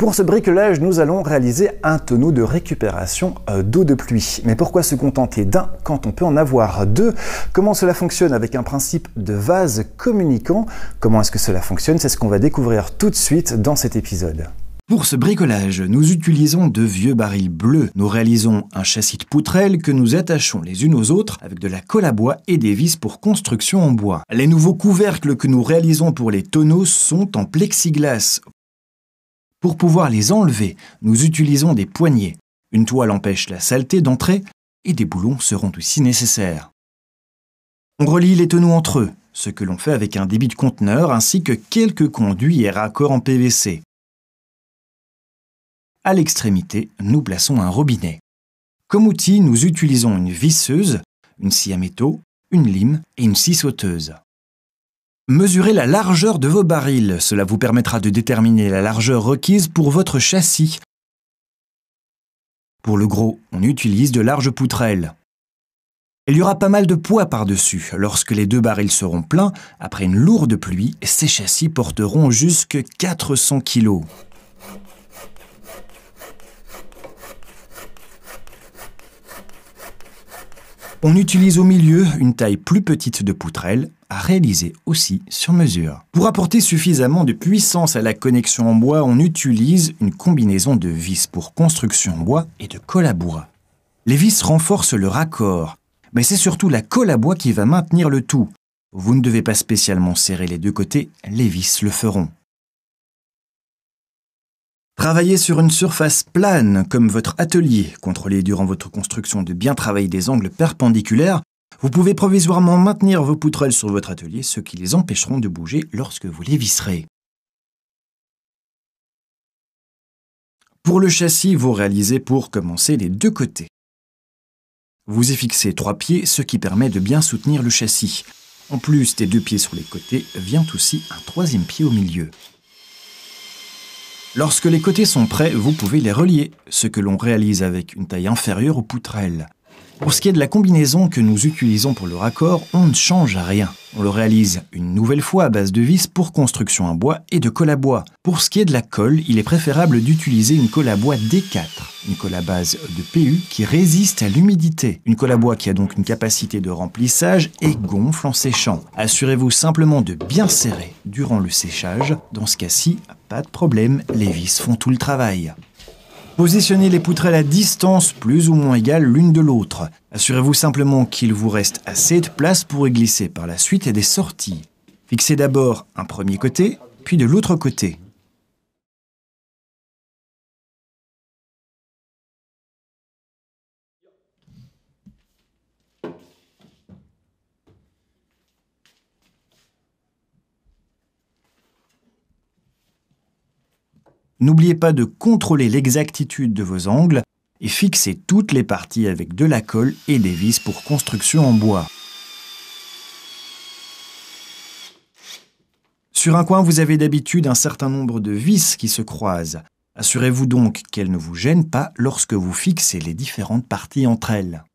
Pour ce bricolage, nous allons réaliser un tonneau de récupération d'eau de pluie. Mais pourquoi se contenter d'un quand on peut en avoir deux? Comment cela fonctionne avec un principe de vase communicant? Comment est-ce que cela fonctionne? C'est ce qu'on va découvrir tout de suite dans cet épisode. Pour ce bricolage, nous utilisons de vieux barils bleus. Nous réalisons un châssis de poutrelles que nous attachons les unes aux autres avec de la colle à bois et des vis pour construction en bois. Les nouveaux couvercles que nous réalisons pour les tonneaux sont en plexiglas. Pour pouvoir les enlever, nous utilisons des poignées. Une toile empêche la saleté d'entrer et des boulons seront aussi nécessaires. On relie les tonneaux entre eux, ce que l'on fait avec un débit de conteneur ainsi que quelques conduits et raccords en PVC. À l'extrémité, nous plaçons un robinet. Comme outil, nous utilisons une visseuse, une scie à métaux, une lime et une scie sauteuse. Mesurez la largeur de vos barils. Cela vous permettra de déterminer la largeur requise pour votre châssis. Pour le gros, on utilise de larges poutrelles. Il y aura pas mal de poids par-dessus. Lorsque les deux barils seront pleins, après une lourde pluie, ces châssis porteront jusque 400 kg. On utilise au milieu une taille plus petite de poutrelle, à réaliser aussi sur mesure. Pour apporter suffisamment de puissance à la connexion en bois, on utilise une combinaison de vis pour construction en bois et de colle à bois. Les vis renforcent le raccord, mais c'est surtout la colle à bois qui va maintenir le tout. Vous ne devez pas spécialement serrer les deux côtés, les vis le feront. Travaillez sur une surface plane, comme votre atelier. Contrôlez durant votre construction de bien travailler des angles perpendiculaires. Vous pouvez provisoirement maintenir vos poutrelles sur votre atelier, ce qui les empêcheront de bouger lorsque vous les visserez. Pour le châssis, vous réalisez pour commencer les deux côtés. Vous y fixez 3 pieds, ce qui permet de bien soutenir le châssis. En plus des 2 pieds sur les côtés, vient aussi un 3e pied au milieu. Lorsque les côtés sont prêts, vous pouvez les relier, ce que l'on réalise avec une taille inférieure aux poutrelles. Pour ce qui est de la combinaison que nous utilisons pour le raccord, on ne change rien. On le réalise une nouvelle fois à base de vis pour construction en bois et de colle à bois. Pour ce qui est de la colle, il est préférable d'utiliser une colle à bois D4, une colle à base de PU qui résiste à l'humidité. Une colle à bois qui a donc une capacité de remplissage et gonfle en séchant. Assurez-vous simplement de bien serrer durant le séchage. Dans ce cas-ci, pas de problème, les vis font tout le travail. Positionnez les poutrelles à distance plus ou moins égale l'une de l'autre. Assurez-vous simplement qu'il vous reste assez de place pour y glisser par la suite des sorties. Fixez d'abord un premier côté, puis de l'autre côté. N'oubliez pas de contrôler l'exactitude de vos angles et fixez toutes les parties avec de la colle et des vis pour construction en bois. Sur un coin, vous avez d'habitude un certain nombre de vis qui se croisent. Assurez-vous donc qu'elles ne vous gênent pas lorsque vous fixez les différentes parties entre elles.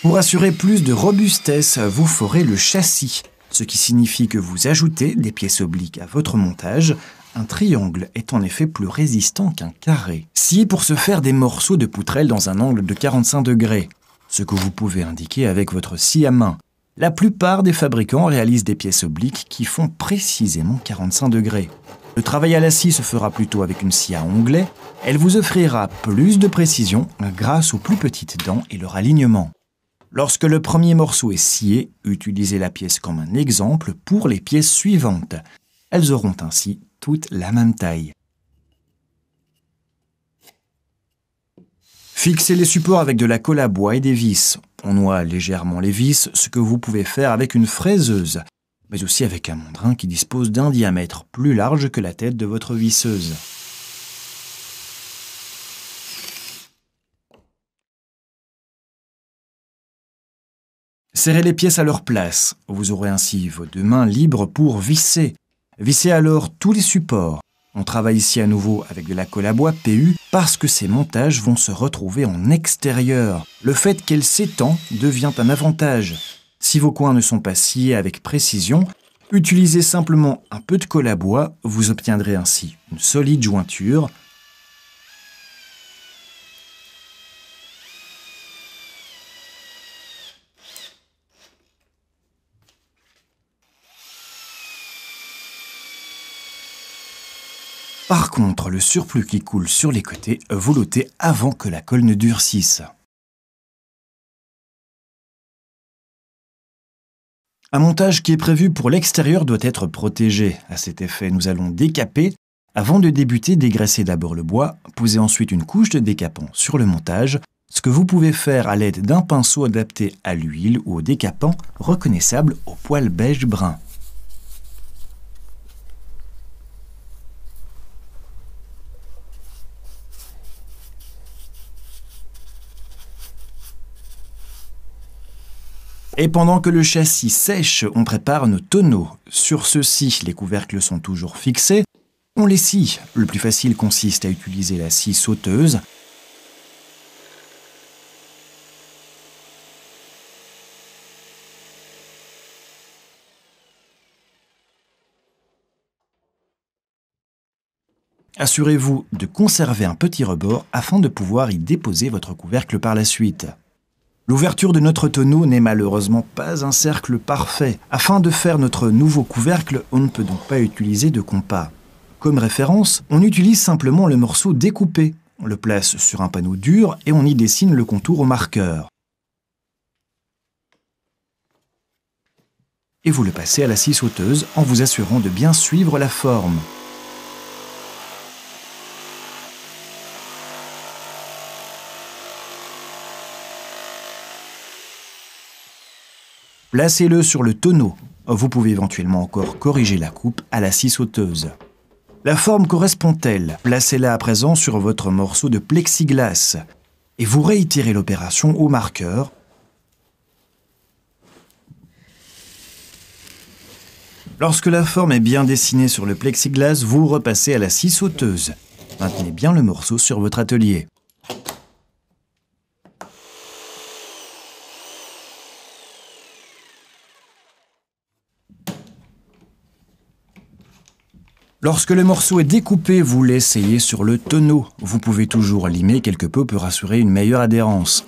Pour assurer plus de robustesse, vous forez le châssis, ce qui signifie que vous ajoutez des pièces obliques à votre montage. Un triangle est en effet plus résistant qu'un carré. Sciez pour se faire des morceaux de poutrelle dans un angle de 45 degrés, ce que vous pouvez indiquer avec votre scie à main. La plupart des fabricants réalisent des pièces obliques qui font précisément 45 degrés. Le travail à la scie se fera plutôt avec une scie à onglet. Elle vous offrira plus de précision grâce aux plus petites dents et leur alignement. Lorsque le premier morceau est scié, utilisez la pièce comme un exemple pour les pièces suivantes. Elles auront ainsi toutes la même taille. Fixez les supports avec de la colle à bois et des vis. On noie légèrement les vis, ce que vous pouvez faire avec une fraiseuse, mais aussi avec un mandrin qui dispose d'un diamètre plus large que la tête de votre visseuse. Serrez les pièces à leur place. Vous aurez ainsi vos 2 mains libres pour visser. Vissez alors tous les supports. On travaille ici à nouveau avec de la colle à bois PU parce que ces montages vont se retrouver en extérieur. Le fait qu'elle s'étend devient un avantage. Si vos coins ne sont pas sciés avec précision, utilisez simplement un peu de colle à bois, vous obtiendrez ainsi une solide jointure. Par contre, le surplus qui coule sur les côtés, vous l'ôtez avant que la colle ne durcisse. Un montage qui est prévu pour l'extérieur doit être protégé. À cet effet, nous allons décaper. Avant de débuter, dégraissez d'abord le bois, posez ensuite une couche de décapant sur le montage, ce que vous pouvez faire à l'aide d'un pinceau adapté à l'huile ou au décapant reconnaissable au poil beige brun. Et pendant que le châssis sèche, on prépare nos tonneaux. Sur ceux-ci, les couvercles sont toujours fixés. On les scie. Le plus facile consiste à utiliser la scie sauteuse. Assurez-vous de conserver un petit rebord afin de pouvoir y déposer votre couvercle par la suite. L'ouverture de notre tonneau n'est malheureusement pas un cercle parfait. Afin de faire notre nouveau couvercle, on ne peut donc pas utiliser de compas. Comme référence, on utilise simplement le morceau découpé. On le place sur un panneau dur et on y dessine le contour au marqueur. Et vous le passez à la scie sauteuse en vous assurant de bien suivre la forme. Placez-le sur le tonneau. Vous pouvez éventuellement encore corriger la coupe à la scie sauteuse. La forme correspond-elle? Placez-la à présent sur votre morceau de plexiglas et vous réitérez l'opération au marqueur. Lorsque la forme est bien dessinée sur le plexiglas, vous repassez à la scie sauteuse. Maintenez bien le morceau sur votre atelier. Lorsque le morceau est découpé, vous l'essayez sur le tonneau. Vous pouvez toujours limer quelque peu pour assurer une meilleure adhérence.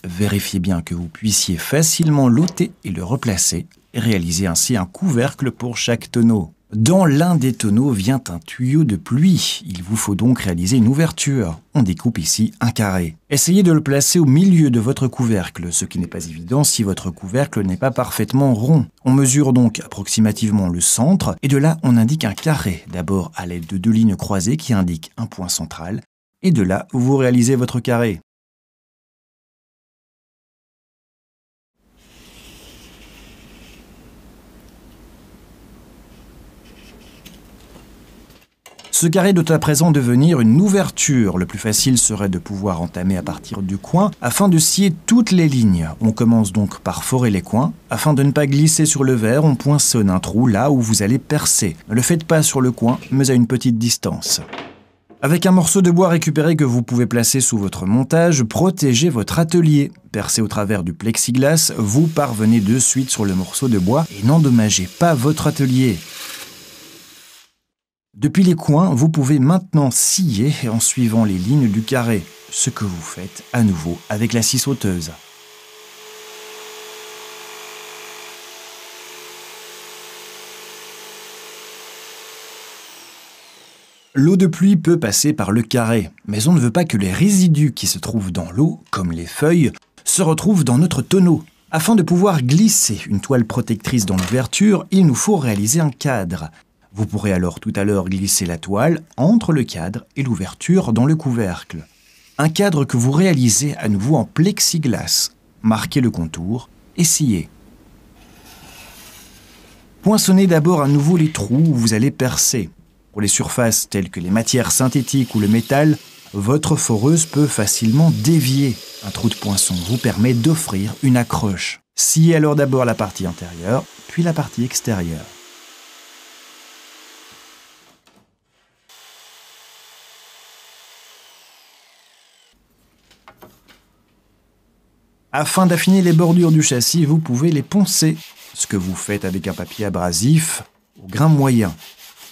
Vérifiez bien que vous puissiez facilement l'ôter et le replacer, et réaliser ainsi un couvercle pour chaque tonneau. Dans l'un des tonneaux vient un tuyau de pluie. Il vous faut donc réaliser une ouverture. On découpe ici un carré. Essayez de le placer au milieu de votre couvercle, ce qui n'est pas évident si votre couvercle n'est pas parfaitement rond. On mesure donc approximativement le centre, et de là on indique un carré, d'abord à l'aide de deux lignes croisées qui indiquent un point central, et de là vous réalisez votre carré. Ce carré doit à présent devenir une ouverture. Le plus facile serait de pouvoir entamer à partir du coin afin de scier toutes les lignes. On commence donc par forer les coins. Afin de ne pas glisser sur le verre, on poinçonne un trou là où vous allez percer. Ne le faites pas sur le coin, mais à une petite distance. Avec un morceau de bois récupéré que vous pouvez placer sous votre montage, protégez votre atelier. Percé au travers du plexiglas, vous parvenez de suite sur le morceau de bois et n'endommagez pas votre atelier. Depuis les coins, vous pouvez maintenant scier en suivant les lignes du carré, ce que vous faites à nouveau avec la scie sauteuse. L'eau de pluie peut passer par le carré, mais on ne veut pas que les résidus qui se trouvent dans l'eau, comme les feuilles, se retrouvent dans notre tonneau. Afin de pouvoir glisser une toile protectrice dans l'ouverture, il nous faut réaliser un cadre. Vous pourrez alors tout à l'heure glisser la toile entre le cadre et l'ouverture dans le couvercle. Un cadre que vous réalisez à nouveau en plexiglas. Marquez le contour et sciez. Poinçonnez d'abord à nouveau les trous où vous allez percer. Pour les surfaces telles que les matières synthétiques ou le métal, votre foreuse peut facilement dévier. Un trou de poinçon vous permet d'offrir une accroche. Sciez alors d'abord la partie intérieure, puis la partie extérieure. Afin d'affiner les bordures du châssis, vous pouvez les poncer, ce que vous faites avec un papier abrasif au grain moyen.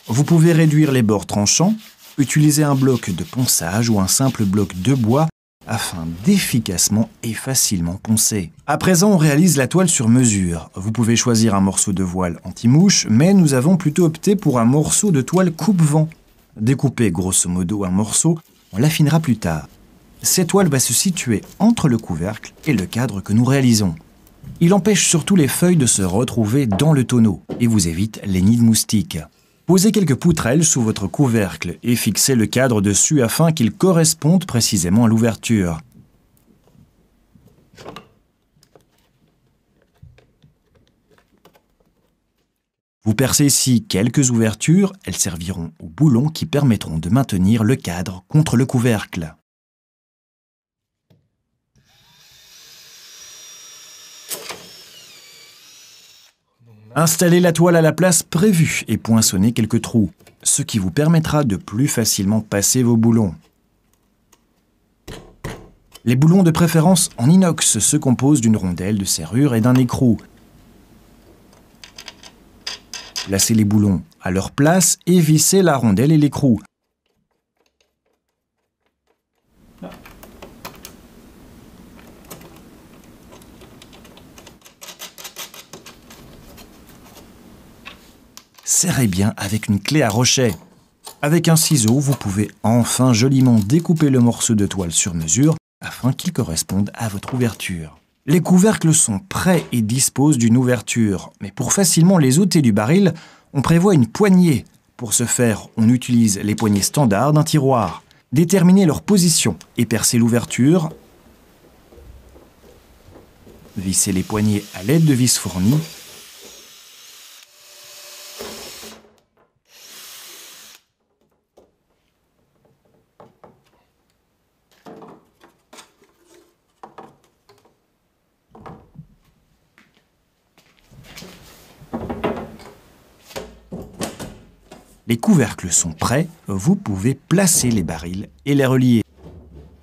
Vous pouvez réduire les bords tranchants, utiliser un bloc de ponçage ou un simple bloc de bois afin d'efficacement et facilement poncer. À présent, on réalise la toile sur mesure. Vous pouvez choisir un morceau de voile anti-mouche, mais nous avons plutôt opté pour un morceau de toile coupe-vent. Découpez grosso modo un morceau, on l'affinera plus tard. Cette toile va se situer entre le couvercle et le cadre que nous réalisons. Il empêche surtout les feuilles de se retrouver dans le tonneau et vous évite les nids de moustiques. Posez quelques poutrelles sous votre couvercle et fixez le cadre dessus afin qu'il corresponde précisément à l'ouverture. Vous percez ici quelques ouvertures, elles serviront aux boulons qui permettront de maintenir le cadre contre le couvercle. Installez la toile à la place prévue et poinçonnez quelques trous, ce qui vous permettra de plus facilement passer vos boulons. Les boulons de préférence en inox se composent d'une rondelle de serrure et d'un écrou. Placez les boulons à leur place et vissez la rondelle et l'écrou. Serrez bien avec une clé à rochet. Avec un ciseau, vous pouvez enfin joliment découper le morceau de toile sur mesure afin qu'il corresponde à votre ouverture. Les couvercles sont prêts et disposent d'une ouverture, mais pour facilement les ôter du baril, on prévoit une poignée. Pour ce faire, on utilise les poignées standards d'un tiroir. Déterminez leur position et percez l'ouverture. Vissez les poignées à l'aide de vis fournies. Les couvercles sont prêts, vous pouvez placer les barils et les relier.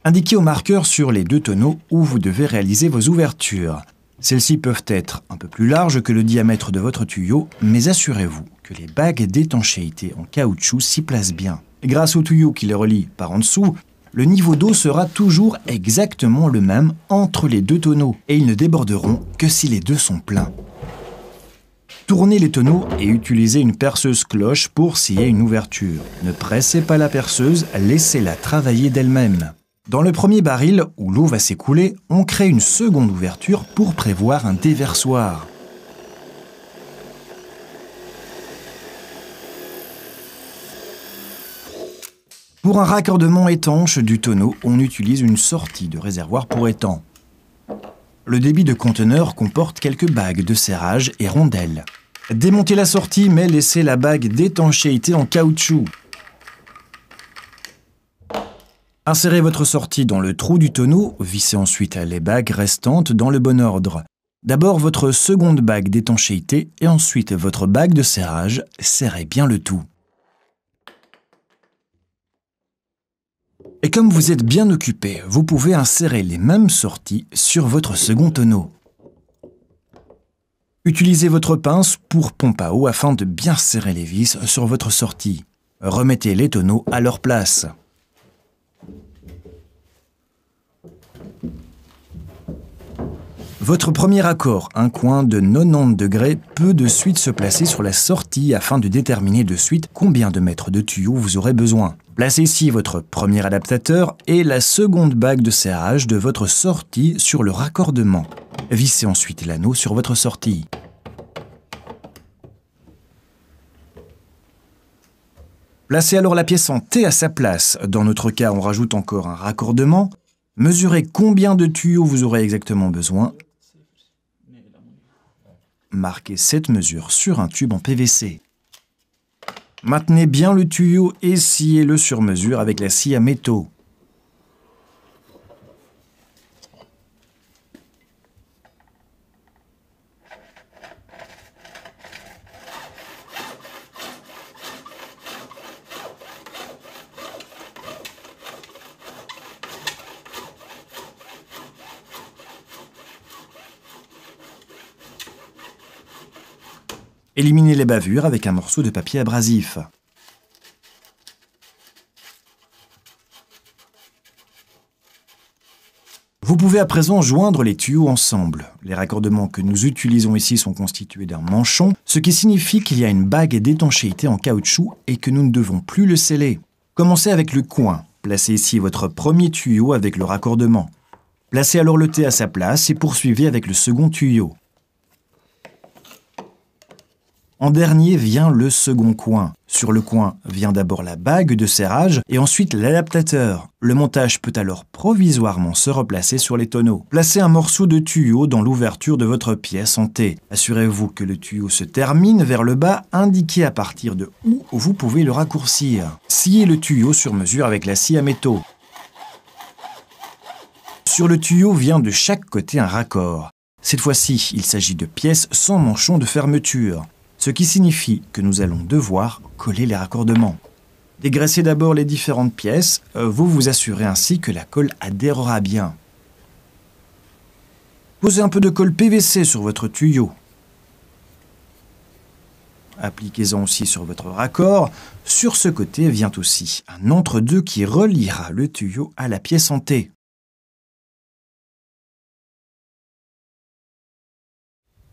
Indiquez au marqueur sur les deux tonneaux où vous devez réaliser vos ouvertures. Celles-ci peuvent être un peu plus larges que le diamètre de votre tuyau, mais assurez-vous que les bagues d'étanchéité en caoutchouc s'y placent bien. Grâce au tuyau qui les relie par en dessous, le niveau d'eau sera toujours exactement le même entre les deux tonneaux et ils ne déborderont que si les deux sont pleins. Tournez les tonneaux et utilisez une perceuse cloche pour scier une ouverture. Ne pressez pas la perceuse, laissez-la travailler d'elle-même. Dans le premier baril, où l'eau va s'écouler, on crée une seconde ouverture pour prévoir un déversoir. Pour un raccordement étanche du tonneau, on utilise une sortie de réservoir pour étang. Le débit de conteneur comporte quelques bagues de serrage et rondelles. Démontez la sortie, mais laissez la bague d'étanchéité en caoutchouc. Insérez votre sortie dans le trou du tonneau, vissez ensuite les bagues restantes dans le bon ordre. D'abord votre seconde bague d'étanchéité et ensuite votre bague de serrage, serrez bien le tout. Et comme vous êtes bien occupé, vous pouvez insérer les mêmes sorties sur votre second tonneau. Utilisez votre pince pour pompe à eau afin de bien serrer les vis sur votre sortie. Remettez les tonneaux à leur place. Votre premier accord, un coin de 90 degrés, peut de suite se placer sur la sortie afin de déterminer de suite combien de mètres de tuyau vous aurez besoin. Placez ici votre premier adaptateur et la seconde bague de serrage de votre sortie sur le raccordement. Vissez ensuite l'anneau sur votre sortie. Placez alors la pièce en T à sa place. Dans notre cas, on rajoute encore un raccordement. Mesurez combien de tuyaux vous aurez exactement besoin. Marquez cette mesure sur un tube en PVC. Maintenez bien le tuyau et sciez-le sur mesure avec la scie à métaux. Éliminez les bavures avec un morceau de papier abrasif. Vous pouvez à présent joindre les tuyaux ensemble. Les raccordements que nous utilisons ici sont constitués d'un manchon, ce qui signifie qu'il y a une bague d'étanchéité en caoutchouc et que nous ne devons plus le sceller. Commencez avec le coin. Placez ici votre premier tuyau avec le raccordement. Placez alors le T à sa place et poursuivez avec le second tuyau. En dernier vient le second coin. Sur le coin vient d'abord la bague de serrage et ensuite l'adaptateur. Le montage peut alors provisoirement se replacer sur les tonneaux. Placez un morceau de tuyau dans l'ouverture de votre pièce en T. Assurez-vous que le tuyau se termine vers le bas, indiqué à partir de où vous pouvez le raccourcir. Sciez le tuyau sur mesure avec la scie à métaux. Sur le tuyau vient de chaque côté un raccord. Cette fois-ci, il s'agit de pièces sans manchon de fermeture. Ce qui signifie que nous allons devoir coller les raccordements. Dégraissez d'abord les différentes pièces, vous vous assurez ainsi que la colle adhérera bien. Posez un peu de colle PVC sur votre tuyau. Appliquez-en aussi sur votre raccord. Sur ce côté vient aussi un entre-deux qui reliera le tuyau à la pièce en T.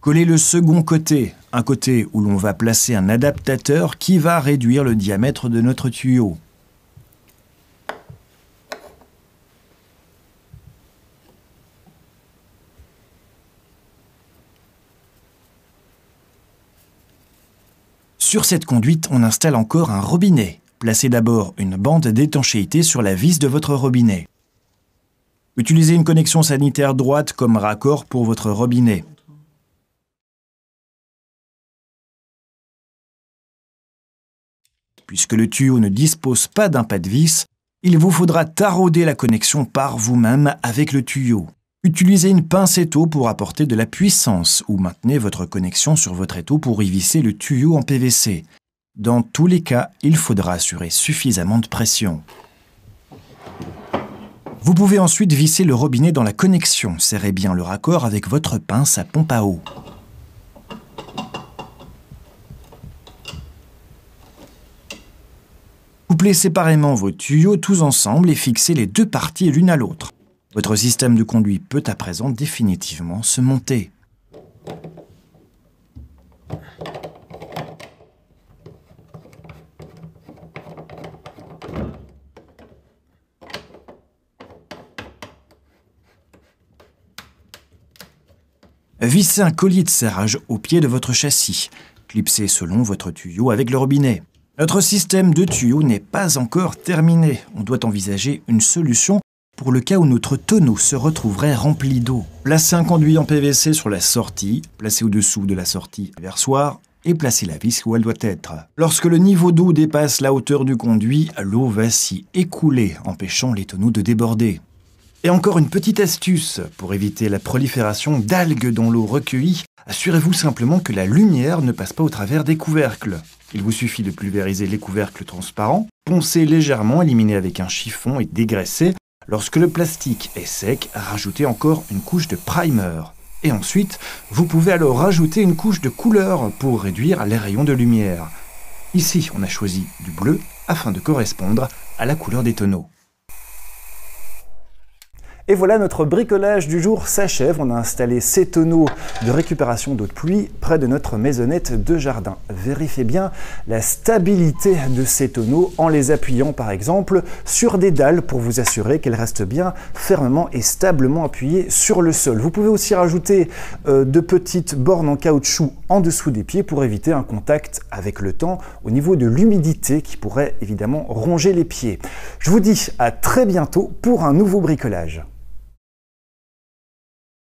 Collez le second côté, un côté où l'on va placer un adaptateur qui va réduire le diamètre de notre tuyau. Sur cette conduite, on installe encore un robinet. Placez d'abord une bande d'étanchéité sur la vis de votre robinet. Utilisez une connexion sanitaire droite comme raccord pour votre robinet. Puisque le tuyau ne dispose pas d'un pas de vis, il vous faudra tarauder la connexion par vous-même avec le tuyau. Utilisez une pince étau pour apporter de la puissance ou maintenez votre connexion sur votre étau pour y visser le tuyau en PVC. Dans tous les cas, il faudra assurer suffisamment de pression. Vous pouvez ensuite visser le robinet dans la connexion. Serrez bien le raccord avec votre pince à pompe à eau. Couplez séparément vos tuyaux tous ensemble et fixez les deux parties l'une à l'autre. Votre système de conduit peut à présent définitivement se monter. Vissez un collier de serrage au pied de votre châssis. Clipsez selon votre tuyau avec le robinet. Notre système de tuyaux n'est pas encore terminé. On doit envisager une solution pour le cas où notre tonneau se retrouverait rempli d'eau. Placez un conduit en PVC sur la sortie, placez au-dessous de la sortie le versoir et placez la vis où elle doit être. Lorsque le niveau d'eau dépasse la hauteur du conduit, l'eau va s'y écouler, empêchant les tonneaux de déborder. Et encore une petite astuce pour éviter la prolifération d'algues dans l'eau recueillie, assurez-vous simplement que la lumière ne passe pas au travers des couvercles. Il vous suffit de pulvériser les couvercles transparents, poncer légèrement, éliminer avec un chiffon et dégraisser. Lorsque le plastique est sec, rajoutez encore une couche de primer. Et ensuite, vous pouvez alors rajouter une couche de couleur pour réduire les rayons de lumière. Ici, on a choisi du bleu afin de correspondre à la couleur des tonneaux. Et voilà, notre bricolage du jour s'achève. On a installé ces tonneaux de récupération d'eau de pluie près de notre maisonnette de jardin. Vérifiez bien la stabilité de ces tonneaux en les appuyant par exemple sur des dalles pour vous assurer qu'elles restent bien fermement et stablement appuyées sur le sol. Vous pouvez aussi rajouter de petites bornes en caoutchouc en dessous des pieds pour éviter un contact avec le temps au niveau de l'humidité qui pourrait évidemment ronger les pieds. Je vous dis à très bientôt pour un nouveau bricolage.